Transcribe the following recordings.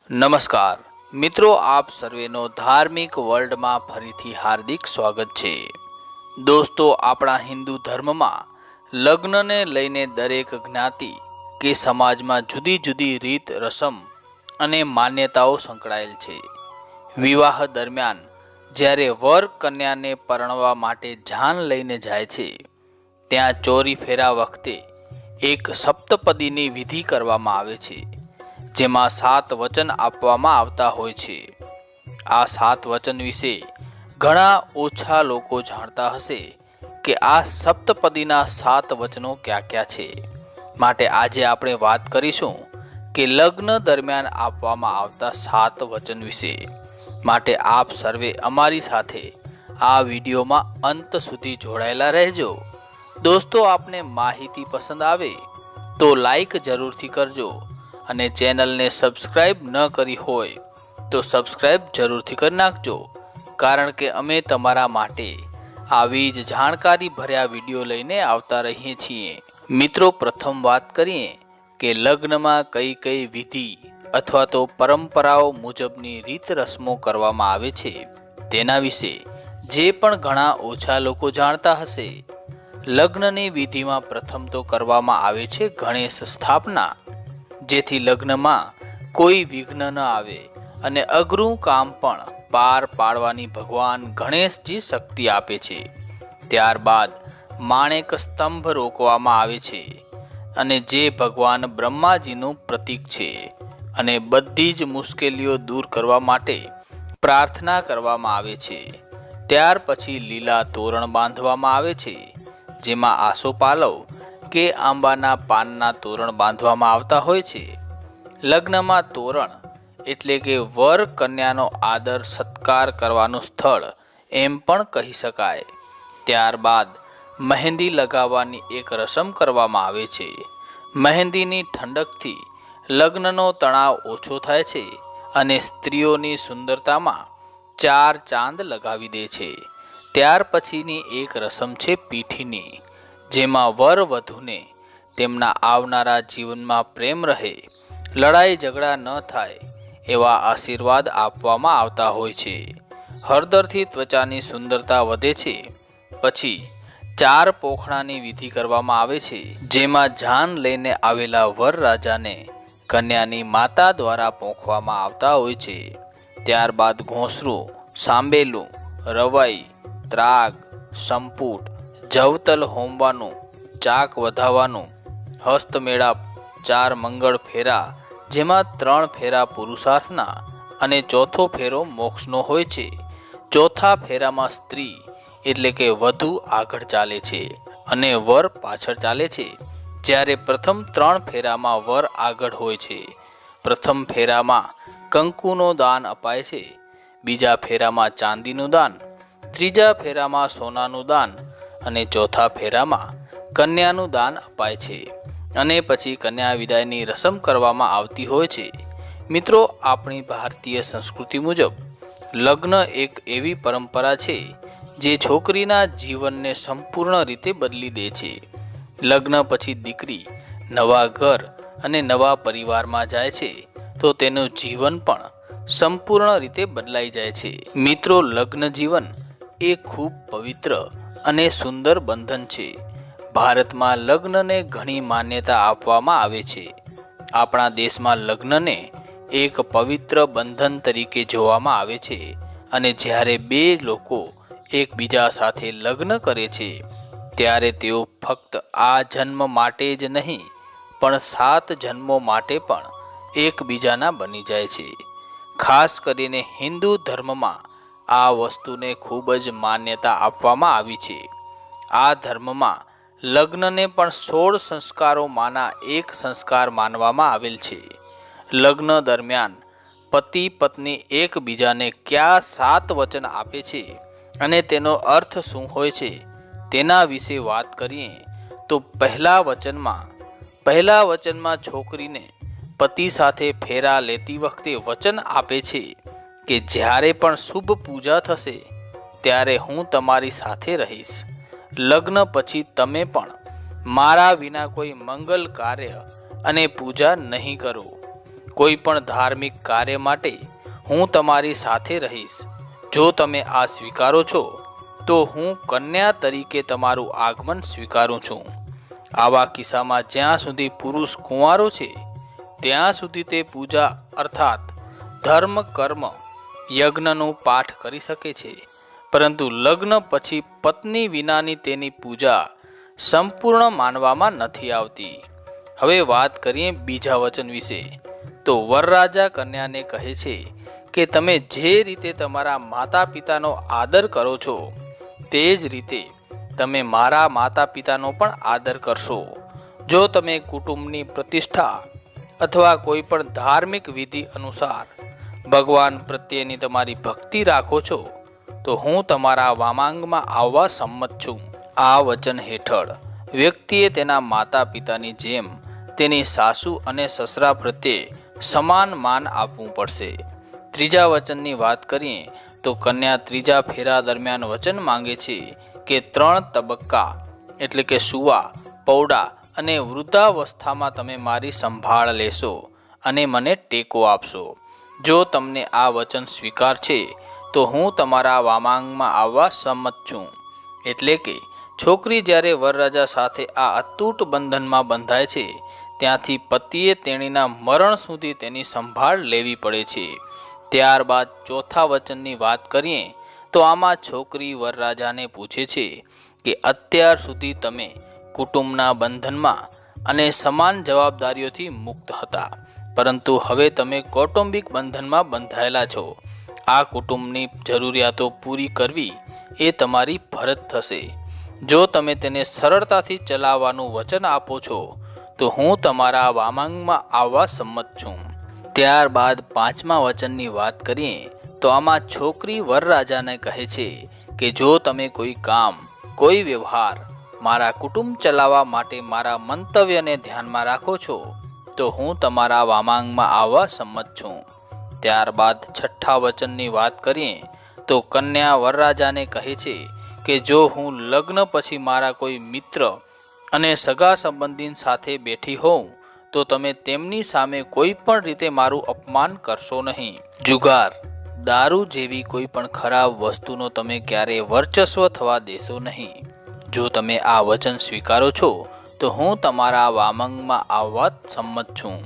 નમસ્કાર મિત્રો, આપ સર્વેનો ધાર્મિક વર્લ્ડમાં ફરીથી હાર્દિક સ્વાગત છે। દોસ્તો, આપણા હિન્દુ ધર્મમાં લગ્નને લઈને દરેક જ્ઞાતિ કે સમાજમાં જુદી જુદી રીત રસમ અને માન્યતાઓ સંકળાયેલ છે। વિવાહ દરમિયાન જ્યારે વર કન્યાને પરણવા માટે જાન લઈને જાય છે, ત્યાં ચોરી ફેરા વખતે એક સપ્તપદીની વિધિ કરવામાં આવે છે, જેમાં 7 વચન આપવામાં આવતા હોય છે। આ 7 વચન વિશે ઘણા ઓછા લોકો જાણતા હશે કે આ સપ્તપદીના 7 વચનો ક્યાં ક્યાં છે। માટે આજે આપણે વાત કરીશું કે લગ્ન દરમિયાન આપવામાં આવતા 7 વચન વિશે। માટે આપ સર્વે અમારી સાથે આ વિડીયોમાં અંત સુધી જોડાયેલા રહેજો। દોસ્તો, આપને માહિતી પસંદ આવે તો લાઈક જરૂરથી કરજો અને ચેનલને સબસ્ક્રાઇબ ન કરી હોય તો સબસ્ક્રાઇબ જરૂરથી કરી નાખજો, કારણ કે અમે તમારા માટે આવી જ જાણકારી ભર્યા વિડીયો લઈને આવતા રહીએ છીએ। મિત્રો, પ્રથમ વાત કરીએ કે લગ્નમાં કઈ કઈ વિધિ અથવા તો પરંપરાઓ મુજબની રીત રસમો કરવામાં આવે છે તેના વિશે, જે પણ ઘણા ઓછા લોકો જાણતા હશે। લગ્નની વિધિમાં પ્રથમ તો કરવામાં આવે છે ગણેશ સ્થાપના, જેથી લગ્નમાં કોઈ વિઘ્ન ન આવે અને અઘરું કામ પણ પાર પાડવાની ભગવાન ગણેશજી શક્તિ આપે છે। ત્યારબાદ માણેક સ્તંભ રોકવામાં આવે છે, અને જે ભગવાન બ્રહ્માજીનું પ્રતીક છે, અને બધી જ મુશ્કેલીઓ દૂર કરવા માટે પ્રાર્થના કરવામાં આવે છે। ત્યાર પછી લીલા તોરણ બાંધવામાં આવે છે, જેમાં આસોપાલવ કે આંબાના પાનના તોરણ બાંધવામાં આવતા હોય છે। લગ્નમાં તોરણ એટલે કે વર કન્યાનો આદર સત્કાર કરવાનું સ્થળ એમ પણ કહી શકાય। ત્યારબાદ મહેંદી લગાવવાની એક રસમ કરવામાં આવે છે। મહેંદીની ઠંડકથી લગ્નનો તણાવ ઓછો થાય છે અને સ્ત્રીઓની સુંદરતામાં 4 ચાંદ લગાવી દે છે। ત્યાર પછીની એક રસમ છે પીઠીની, જેમાં વર વધુને તેમના આવનારા જીવનમાં પ્રેમ રહે, લડાઈ ઝઘડા ન થાય એવા આશીર્વાદ આપવામાં આવતા હોય છે। હળદરથી ત્વચાની સુંદરતા વધે છે। પછી 4 પોખણાની વિધિ કરવામાં આવે છે, જેમાં જાન લઈને આવેલા વરરાજાને કન્યાની માતા દ્વારા પોખવામાં આવતા હોય છે। ત્યારબાદ ઘોંસરું, સાંબેલું, રવાઈ, ત્રાગ, સંપુટ, જવતલ હોમવાનું, ચાક વધાવવાનું, હસ્તમેળાપ, 4 મંગળ ફેરા, જેમાં 3 ફેરા પુરુષાર્થના અને ચોથો ફેરો મોક્ષનો હોય છે। ચોથા ફેરામાં સ્ત્રી એટલે કે વધુ આગળ ચાલે છે અને વર પાછળ ચાલે છે, જ્યારે પ્રથમ 3 ફેરામાં વર આગળ હોય છે। પ્રથમ ફેરામાં કંકુનો દાન અપાય છે, બીજા ફેરામાં ચાંદીનું દાન, ત્રીજા ફેરામાં સોનાનું દાન અને ચોથા ફેરામાં કન્યાનું દાન અપાય છે, અને પછી કન્યા વિદાયની રસમ કરવામાં આવતી હોય છે। મિત્રો, આપણી ભારતીય સંસ્કૃતિ મુજબ લગ્ન એક એવી પરંપરા છે જે છોકરીના જીવનને સંપૂર્ણ રીતે બદલી દે છે। લગ્ન પછી દીકરી નવા ઘર અને નવા પરિવારમાં જાય છે તો તેનું જીવન પણ સંપૂર્ણ રીતે બદલાઈ જાય છે। મિત્રો, લગ્ન જીવન એ ખૂબ પવિત્ર અને સુંદર બંધન છે। ભારતમાં લગ્નને ઘણી માન્યતા આપવામાં આવે છે। આપણા દેશમાં લગ્નને એક પવિત્ર બંધન તરીકે જોવામાં આવે છે, અને જ્યારે 2 લોકો એકબીજા સાથે લગ્ન કરે છે ત્યારે તેઓ ફક્ત આ જન્મ માટે જ નહીં પણ 7 જન્મો માટે પણ એકબીજાના બની જાય છે। ખાસ કરીને હિન્દુ ધર્મમાં આ વસ્તુને ખૂબ જ માન્યતા આપવામાં આવી છે। આ ધર્મમાં લગ્નને પણ 16 સંસ્કારોમાંના એક સંસ્કાર માનવામાં આવેલ છે। લગ્ન દરમિયાન પતિ પત્ની એકબીજાને કયા 7 વચન આપે છે અને તેનો અર્થ શું હોય છે તેના વિશે વાત કરીએ તો પહેલા વચનમાં છોકરીને પતિ સાથે ફેરા લેતી વખતે વચન આપે છે કે જ્યારે પણ શુભ પૂજા થશે ત્યારે હું તમારી સાથે રહીશ। લગ્ન પછી તમે પણ મારા વિના કોઈ મંગલ કાર્ય અને પૂજા નહીં કરો। કોઈ પણ ધાર્મિક કાર્ય માટે હું તમારી સાથે રહીશ. જો તમે આ સ્વીકારો છો તો હું કન્યા તરીકે તમારું આગમન સ્વીકારું છું. આવા કિસ્સામાં જ્યાં સુધી પુરુષ કુંવારો છે ત્યાં સુધી તે પૂજા અર્થાત ધર્મ કર્મ યજ્ઞનું પાઠ કરી શકે છે, પરંતુ લગ્ન પછી પત્ની વિનાની તેની પૂજા સંપૂર્ણ માનવામાં નથી આવતી. હવે વાત કરીએ બીજા વચન વિશે. તો વરરાજા કન્યાને કહે છે કે તમે જે રીતે તમારા માતા પિતાનો આદર કરો છો તે જ રીતે તમે મારા માતા પિતાનો પણ આદર કરશો. જો તમે કુટુંબની પ્રતિષ્ઠા અથવા કોઈ પણ ધાર્મિક વિધિ અનુસાર ભગવાન પ્રત્યેની તમારી ભક્તિ રાખો છો તો હું તમારા વામાંગમાં આવવા સંમત છું. આ વચન હેઠળ વ્યક્તિએ તેના માતા પિતાની જેમ તેની સાસુ અને સસરા પ્રત્યે સમાન માન આપવું પડશે. ત્રીજા વચનની વાત કરીએ તો કન્યા ત્રીજા ફેરા દરમિયાન વચન માંગે છે કે 3 તબક્કા એટલે કે સુવા, પૌડા અને વૃદ્ધાવસ્થામાં તમે મારી સંભાળ લેશો અને મને ટેકો આપશો. જો તમને આ વચન સ્વીકાર છે તો હું તમારા વામાંગમાં આવવા સંમત છું. એટલે કે છોકરી જ્યારે વરરાજા સાથે આ અતૂટ બંધનમાં બંધાય છે ત્યાંથી પતિએ તેણીના મરણ સુધી તેની સંભાળ લેવી પડે છે. ત્યારબાદ ચોથા વચનની વાત કરીએ તો આમાં છોકરી વરરાજાને પૂછે છે કે અત્યાર સુધી તમે કુટુંબના બંધનમાં અને સમાન જવાબદારીઓથી મુક્ત હતા, પરંતુ હવે તમે કૌટુંબિક બંધનમાં બંધાયેલા છો. આ કુટુંબની જરૂરિયાતો પૂરી કરવી એ તમારી ફરજ થશે. જો તમે તેને સરળતાથી ચલાવવાનું વચન આપો છો તો હું તમારા વામાંગમાં આવવા સંમત છું. ત્યારબાદ પાંચમા વચનની વાત કરીએ તો આમાં છોકરી વરરાજાને કહે છે કે જો તમે કોઈ કામ, કોઈ વ્યવહાર મારા કુટુંબ ચલાવવા માટે મારા મંતવ્યને ધ્યાનમાં રાખો છો તો હું તમારા વામાંગમાં આવવા સંમત છું. ત્યારબાદ છઠ્ઠા વચનની વાત કરીએ તો કન્યા વરરાજાને કહે છે કે જો હું લગ્ન પછી મારા કોઈ મિત્ર અને સગા સંબંધી સાથે બેઠી હોઉં તો તમે તેમની સામે કોઈ પણ રીતે મારું અપમાન કરશો નહીં. જુગાર, દારૂ જેવી કોઈ પણ ખરાબ વસ્તુનો તમે ક્યારેય વર્ચસ્વ થવા દેશો નહીં. જો તમે આ વચન સ્વીકારો છો તો હું તમારા વામાંગમાં આવવા સંમત છું.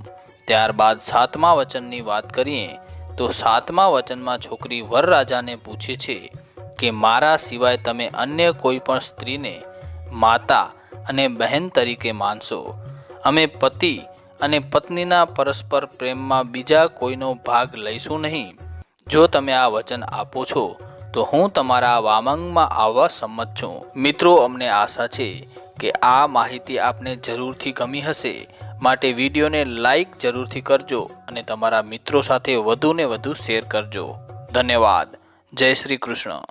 ત્યારબાદ સાતમા વચનની વાત કરીએ તો સાતમા વચનમાં છોકરી વરરાજાને પૂછે છે કે મારા સિવાય તમે અન્ય કોઈ પણ સ્ત્રીને માતા અને બહેન તરીકે માનશો. અમે પતિ અને પત્નીના પરસ્પર પ્રેમમાં બીજા કોઈનો ભાગ લઈશું નહીં. જો તમે આ વચન આપો છો તો હું તમારા વામાંગમાં આવવા સંમત છું. મિત્રો, અમને આશા છે કે આ માહિતી આપને જરૂરથી ગમી હશે, માટે વિડીયોને લાઈક જરૂરથી કરજો અને તમારા મિત્રો સાથે વધુને વધુ શેર કરજો. ધન્યવાદ. જય શ્રી કૃષ્ણ.